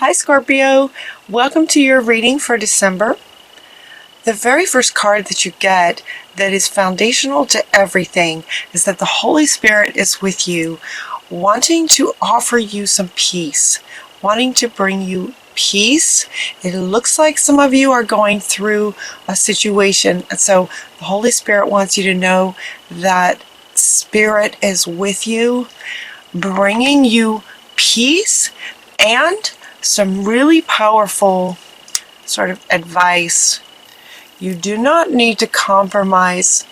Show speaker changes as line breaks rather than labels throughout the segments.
Hi Scorpio, welcome to your reading for December. The very first card that you get that is foundational to everything is that the Holy Spirit is with you, wanting to offer you some peace, wanting to bring you peace. It looks like some of you are going through a situation, and so the Holy Spirit wants you to know that Spirit is with you, bringing you peace and some really powerful sort of advice. You do not need to compromise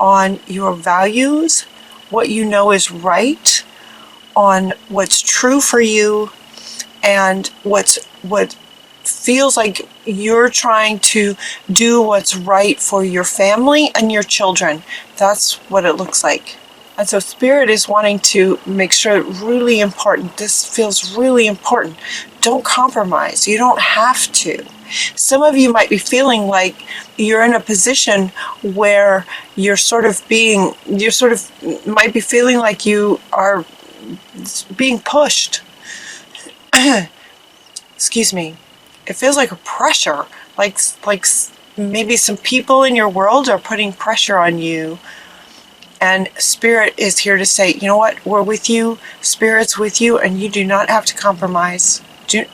on your values, what you know is right, on what's true for you, and what feels like you're trying to do what's right for your family and your children. That's what it looks like. And so Spirit is wanting to make sure, really important, this feels really important. Don't compromise. You don't have to. Some of you might be feeling like you're in a position where you're might be feeling like you are being pushed. Excuse me. It feels like a pressure, like maybe some people in your world are putting pressure on you. And Spirit is here to say, you know what, we're with you, Spirit's with you, and you do not have to compromise.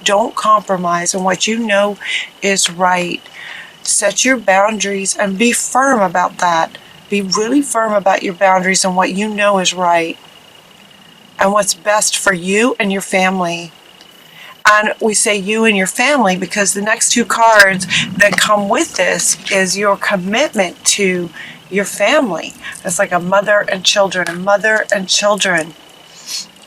Don't compromise on what you know is right. Set your boundaries and be firm about that. Be really firm about your boundaries and what you know is right and what's best for you and your family. And we say you and your family because the next two cards that come with this is your commitment to your family. It's like a mother and children. A mother and children.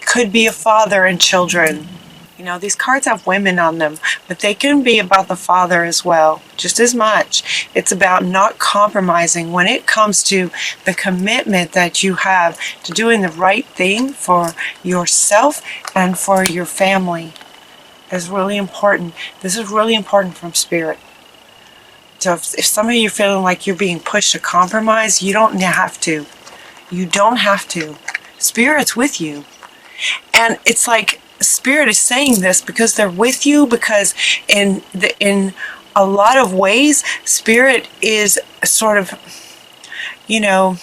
Could be a father and children. You know, these cards have women on them, but they can be about the father as well, just as much. It's about not compromising when it comes to the commitment that you have to doing the right thing for yourself and for your family. It's really important. This is really important from Spirit. So if some of you are feeling like you're being pushed to compromise, you don't have to. You don't have to. Spirit's with you. And it's like Spirit is saying this because they're with you, because in a lot of ways, Spirit is sort of, you know,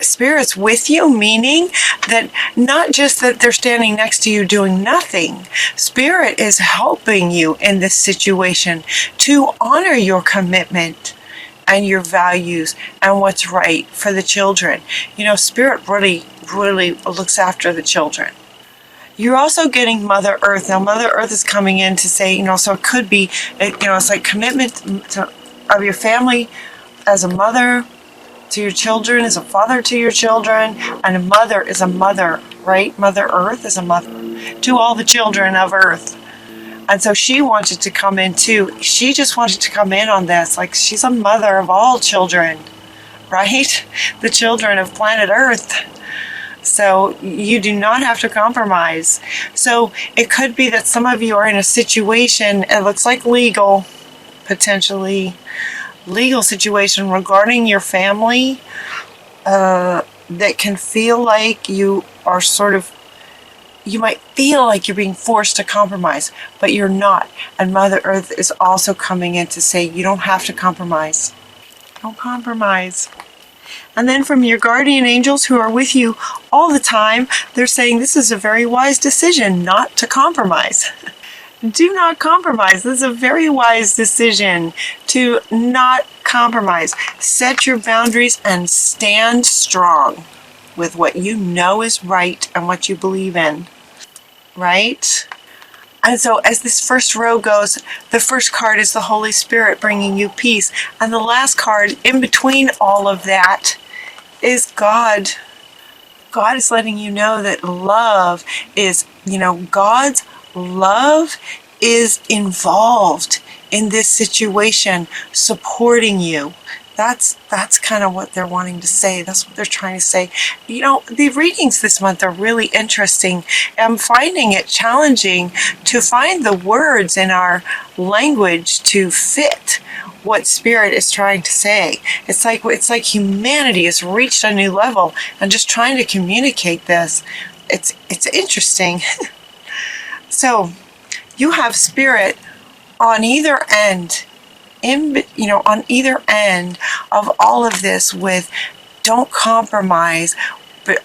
Spirit's with you, meaning that not just that they're standing next to you doing nothing. Spirit is helping you in this situation to honor your commitment and your values and what's right for the children. You know, Spirit really looks after the children. You're also getting Mother Earth. Now, Mother Earth is coming in to say, you know, so it could be, you know, it's like commitment of your family as a mother to your children, as a father to your children, and a mother is a mother, right? Mother Earth is a mother to all the children of Earth. And so she wanted to come in too. She just wanted to come in on this. Like, she's a mother of all children, right? The children of planet Earth. So you do not have to compromise. So it could be that some of you are in a situation, it looks like legal, potentially legal situation regarding your family, that can feel like you are you might feel like you're being forced to compromise, but you're not. And Mother Earth is also coming in to say you don't have to compromise. Don't compromise. And then from your guardian angels who are with you all the time, they're saying this is a very wise decision not to compromise. Do not compromise. This is a very wise decision to not compromise. Set your boundaries and stand strong with what you know is right and what you believe in. Right? And so as this first row goes, the first card is the Holy Spirit bringing you peace. And the last card in between all of that is God. God is letting you know that love is, you know, God's love is involved in this situation, supporting you. That's kind of what they're wanting to say. That's what they're trying to say. You know, the readings this month are really interesting. I'm finding it challenging to find the words in our language to fit what Spirit is trying to say. It's like humanity has reached a new level and just trying to communicate this. It's interesting. So you have Spirit on either end, on either end of all of this with don't compromise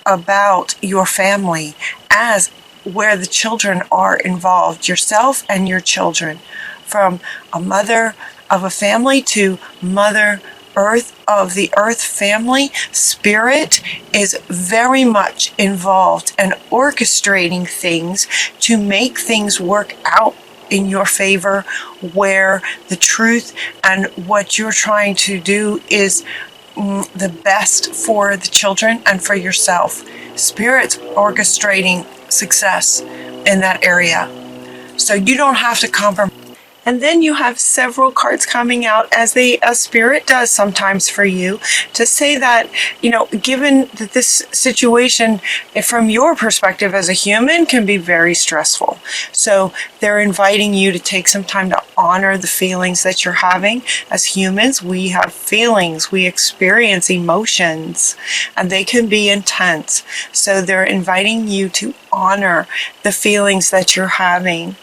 about your family as where the children are involved, yourself and your children, from a mother of a family to Mother Earth of the Earth family. Spirit is very much involved and orchestrating things to make things work out in your favor, where the truth and what you're trying to do is the best for the children and for yourself. Spirit's orchestrating success in that area. So you don't have to compromise. And then you have several cards coming out, as a Spirit does sometimes for you, to say that, given that this situation from your perspective as a human can be very stressful. So they're inviting you to take some time to honor the feelings that you're having. As humans, we have feelings, we experience emotions, and they can be intense. So they're inviting you to honor the feelings that you're having.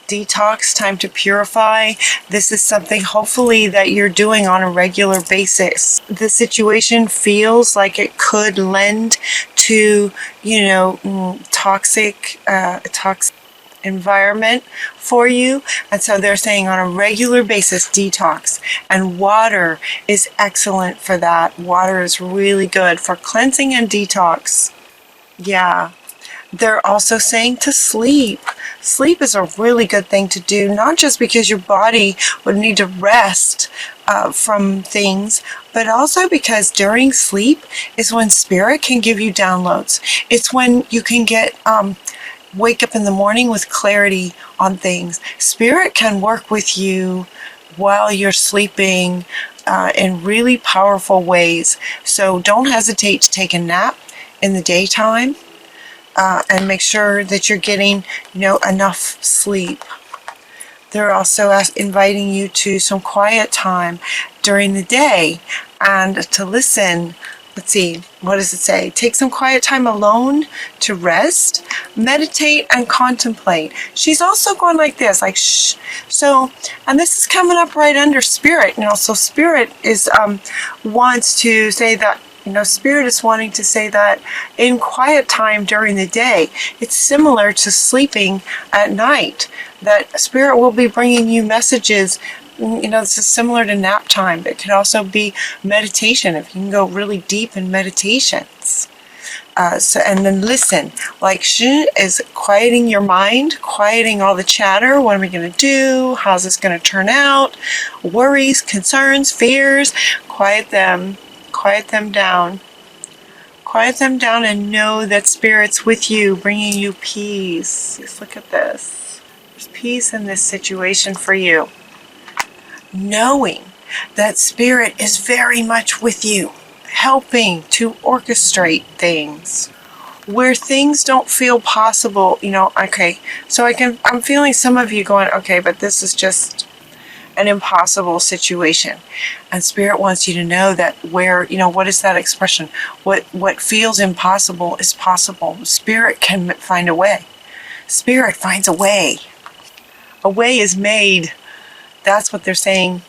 Detox, time to purify. This is something hopefully that you're doing on a regular basis. The situation feels like it could lend to, toxic environment for you. And so they're saying on a regular basis, detox. And water is excellent for that. Water is really good for cleansing and detox. Yeah. They're also saying to sleep. Sleep is a really good thing to do, not just because your body would need to rest from things, but also because during sleep is when Spirit can give you downloads. It's when you can get wake up in the morning with clarity on things. Spirit can work with you while you're sleeping in really powerful ways. So don't hesitate to take a nap in the daytime. And make sure that you're getting, enough sleep. They're also inviting you to some quiet time during the day and to listen. Let's see, what does it say? Take some quiet time alone to rest, meditate, and contemplate. She's also going like this, like shh. So, and this is coming up right under Spirit. So Spirit is wants to say that. Spirit is wanting to say that in quiet time during the day, it's similar to sleeping at night, that Spirit will be bringing you messages. This is similar to nap time, but it could also be meditation, if you can go really deep in meditations. And then listen, like she is quieting your mind, quieting all the chatter. What am I going to do? How's this going to turn out? Worries, concerns, fears, quiet them. Quiet them down. Quiet them down and know that Spirit's with you, bringing you peace. Just look at this. There's peace in this situation for you. Knowing that Spirit is very much with you, helping to orchestrate things. Where things don't feel possible, okay. So I'm feeling some of you going, okay, but this is just an impossible situation. And Spirit wants you to know that where, what is that expression? What feels impossible is possible. Spirit can find a way. Spirit finds a way. A way is made. That's what they're saying.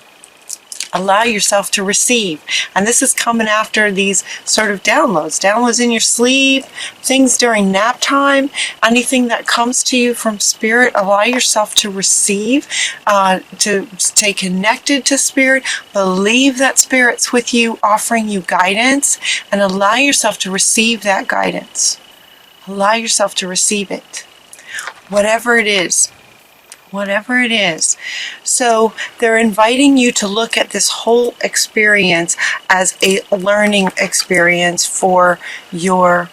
Allow yourself to receive. And this is coming after these sort of downloads. Downloads in your sleep, things during nap time, anything that comes to you from Spirit, allow yourself to receive, to stay connected to Spirit, believe that Spirit's with you, offering you guidance, and allow yourself to receive that guidance. Allow yourself to receive it. Whatever it is. Whatever it is. So they're inviting you to look at this whole experience as a learning experience for your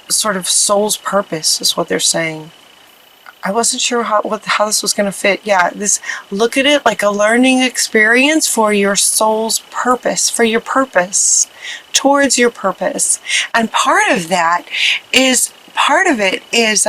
sort of soul's purpose, is what they're saying. I wasn't sure how this was going to fit. Yeah, look at it like a learning experience for your soul's purpose, for your purpose, towards your purpose. And part of it is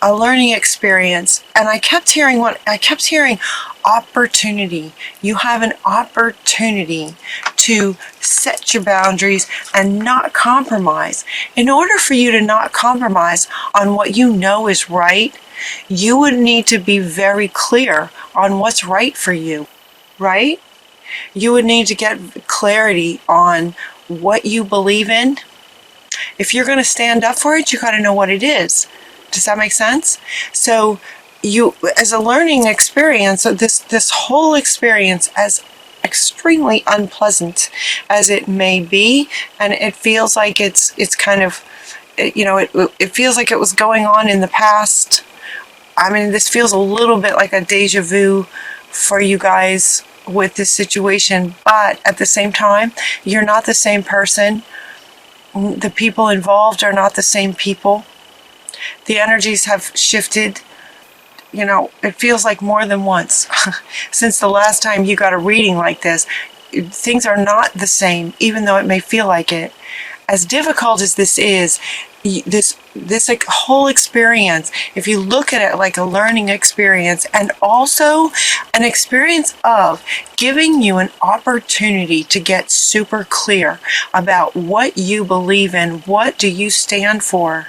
a learning experience. And I kept hearing opportunity. You have an opportunity to set your boundaries and not compromise. In order for you to not compromise on what you know is right, you would need to be very clear on what's right for you, right? You would need to get clarity on what you believe in. If you're going to stand up for it, you got to know what it is. Does that make sense? So you, as a learning experience, this whole experience, as extremely unpleasant as it may be, and it feels like it's kind of, it feels like it was going on in the past. I mean, this feels a little bit like a deja vu for you guys with this situation, but at the same time, you're not the same person. The people involved are not the same people. The energies have shifted. It feels like more than once. Since the last time you got a reading like this, things are not the same, even though it may feel like it. As difficult as this is, this like whole experience, if you look at it like a learning experience and also an experience of giving you an opportunity to get super clear about what you believe in, what do you stand for,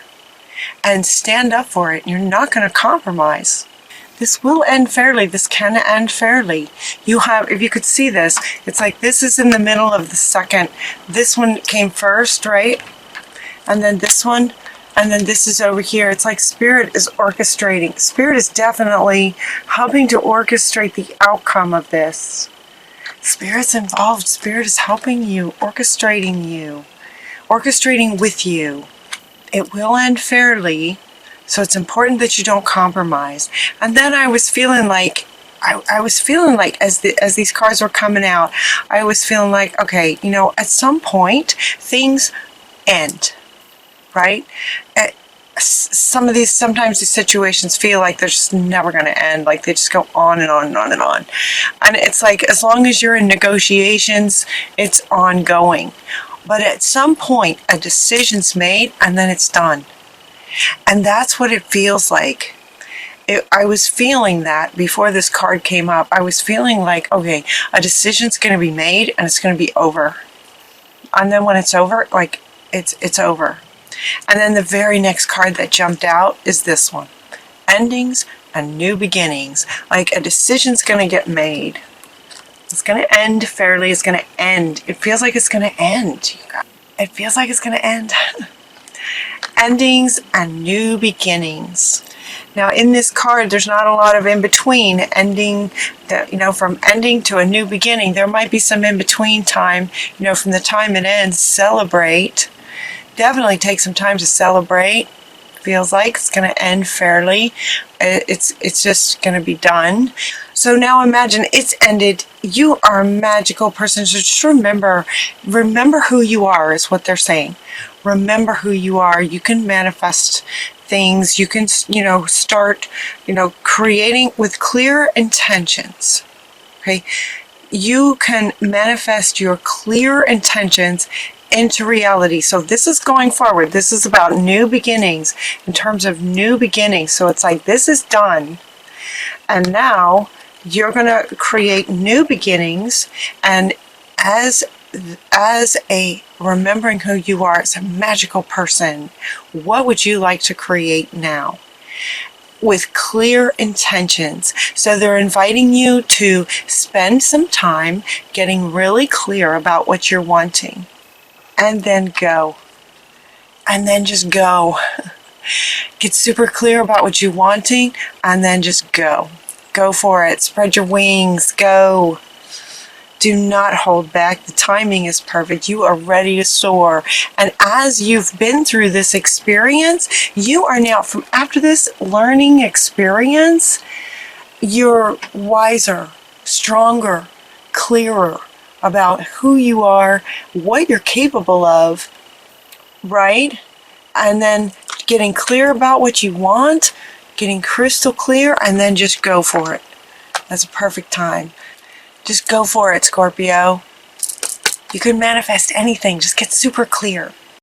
and stand up for it. You're not going to compromise. This will end fairly. This can end fairly. You have, if you could see this, it's like this is in the middle of the second. This one came first, right? And then this one, and then this is over here. It's like Spirit is orchestrating. Spirit is definitely helping to orchestrate the outcome of this. Spirit's involved. Spirit is helping you, orchestrating with you. It will end fairly. So it's important that you don't compromise. And then I was feeling like, as these cards were coming out, I was feeling like, okay, at some point things end, right? Sometimes these situations feel like they're just never going to end. Like they just go on and on and on and on. And it's like, as long as you're in negotiations, it's ongoing. But at some point, a decision's made and then it's done. And that's what it feels like. I was feeling that before this card came up. I was feeling like, okay, a decision's going to be made and it's going to be over. And then when it's over, like it's over. And then the very next card that jumped out is this one. Endings and new beginnings. Like a decision's going to get made. It's going to end fairly. It's going to end. It feels like it's going to end. It feels like it's going to end. Endings and new beginnings. Now in this card, there's not a lot of in between. Ending, from ending to a new beginning. There might be some in between time. From the time it ends, celebrate. Definitely take some time to celebrate. Feels like it's going to end fairly. It's just going to be done. So now imagine it's ended. You are a magical person. So just remember who you are is what they're saying. Remember who you are. You can manifest things. You can, start, creating with clear intentions. Okay. You can manifest your clear intentions into reality. So this is going forward. This is about new beginnings, in terms of new beginnings. So it's like this is done. And now you're going to create new beginnings. And as a remembering who you are as a magical person, what would you like to create now? With clear intentions. So they're inviting you to spend some time getting really clear about what you're wanting. And then go. And then just go. Get super clear about what you're wanting and then just go. Go for it. Spread your wings. Go. Do not hold back. The timing is perfect. You are ready to soar. And as you've been through this experience, you are now, from after this learning experience, you're wiser, stronger, clearer about who you are, what you're capable of, right? And then getting clear about what you want, getting crystal clear, and then just go for it. That's a perfect time. Just go for it, Scorpio. You can manifest anything. Just get super clear.